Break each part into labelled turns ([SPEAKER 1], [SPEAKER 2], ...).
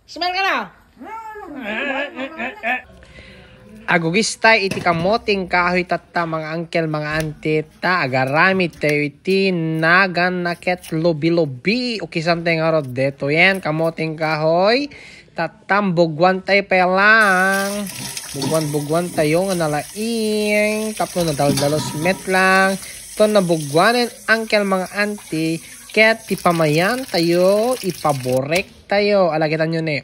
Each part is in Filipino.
[SPEAKER 1] Smell ka na! Agugistay iti kamoting kahoy tatta mga angkel mga antita agaramit tayo iti nagan naket lobi-lobi o kisantay nga rod deto yan kamoting kahoy tatam bugwan tayo pa lang bugwan tayo nga nalaing tapno na daldalos met lang ito na bugwanin angkel mga anti ket tipamayan tayo ipaborek tayo alagitan nyo ni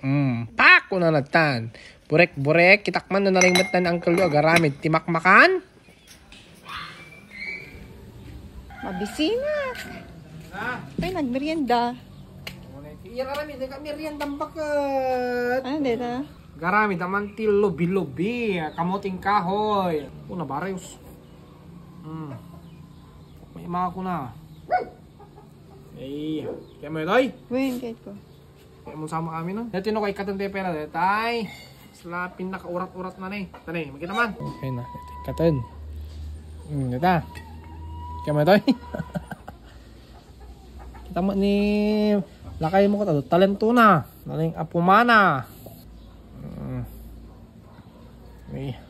[SPEAKER 1] pak una nagtan burek kitakman na nalimot na ang kalyo agaramid timakmakan
[SPEAKER 2] mabisina ay nagmerienda
[SPEAKER 1] garamid merienda bakat
[SPEAKER 2] ano dito
[SPEAKER 1] garamid naman ti lobi kamoting kahoy una barayos may mga ko na ay kaya mo yun
[SPEAKER 2] wait kahit ko
[SPEAKER 1] kaya mo sama kami no dito no kay katante pera detay sila pinaka-urat-urat na ni. Tani, makita man. Okay na. Katan. Ita. Kaya mo ito kita mo ni lakay mo ko ito. Talento na. Naling apumana. Okay.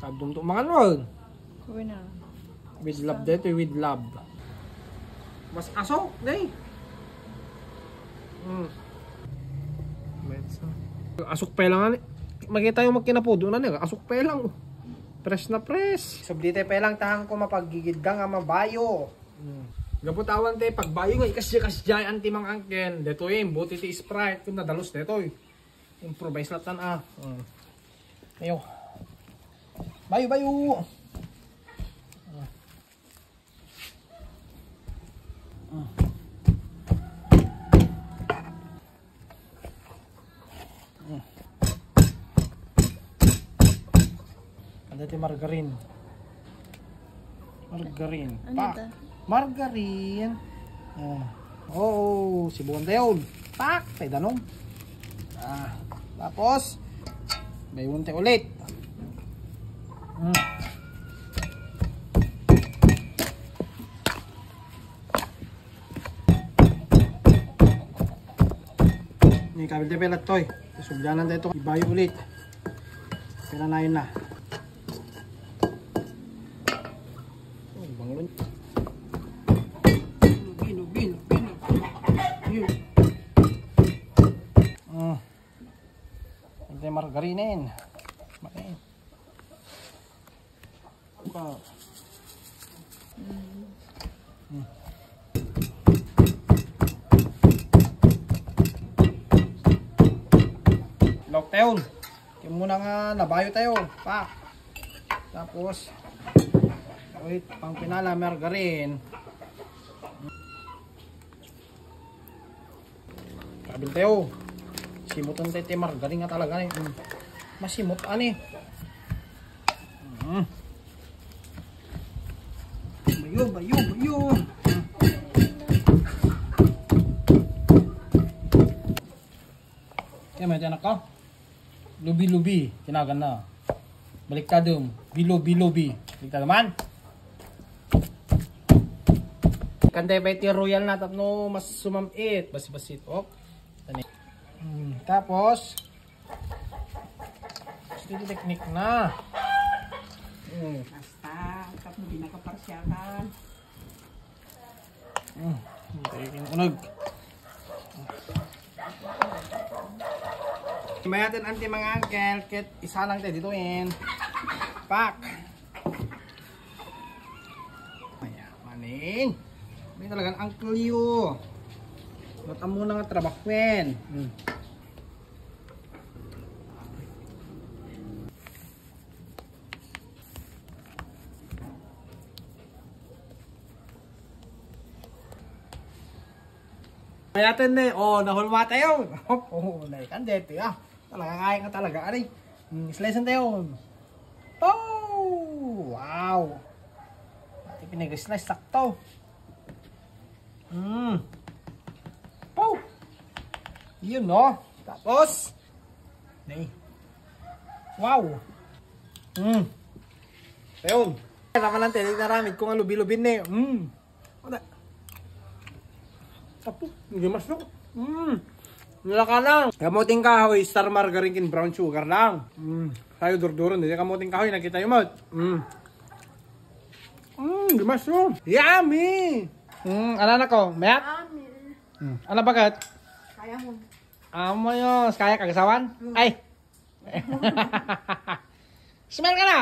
[SPEAKER 1] Kadum to mga road.
[SPEAKER 2] uwi na
[SPEAKER 1] With love dito. With love. Mas asok. Day. Asok pa lang makita yung magkinapudo na niya. Asok pa lang. Press na press. Subdite pa lang tahang ko mapagigid ka nga mabayo. Gaputawan tayo pagbayo nga ikasya-kasya anti mga angkel. Dito yung buti ti Sprite. Kung nadalos dito improvise latan Ayo. Bayo. Dati margarine.
[SPEAKER 2] ano
[SPEAKER 1] Pak.
[SPEAKER 2] ito
[SPEAKER 1] Margarine. Oh, sibuan tayo. Pak, tay danong. Tapos bayun tayo ulit. Ni kabil tayo pelat toy. Sugdanan tayo ito. Ibayo ulit. Pila na yun na. Hindi margarinin. Makin. Lockdown. Kaya muna nga nabayo tayo. Pak. Tapos wait, pang pinala margarin. Kabil tayo. Simutan tayo tayo margarin nga talaga eh. Masimot ani. Bayo. Kaya may tiyanak ka? Lubi-lubi. Tinagan na. Baliktadum. Bilobi. Baliktad naman. Kantay pa iti royal na tapno mas sumamit. Basi-basit. Tapos ito teknik na.
[SPEAKER 2] basta tapos hindi nakaparsyakan
[SPEAKER 1] Tayo kinukunog. Mayatin anti mga angkel. Kit isa lang tayo dito yan. Pak. Ayan, manin. May talagang angkel yun. Mata muna nga trabakwen. Mayatin na nahulma tayo. Naikan dito talaga kaya ka talaga. Aray, slice tayo. Oh, wow. Ati pinag-slice sakto. Oh, yun no. Tapos, wow. Ayun. Naman lang tayo naramid kung ang lubi-lubin na Tapo, hindi mas no. Nila ka lang. Kamuting kahoy, star margarine kin brown sugar lang. Tayo durduron, hindi kamuting kahoy, nakita yung mod. Dimas yun. Yummy! Ano na ko? Mayat? Ano bagat?
[SPEAKER 2] Kaya mo.
[SPEAKER 1] Amo yun. Kaya kagasawan? Ay! Smell ka na!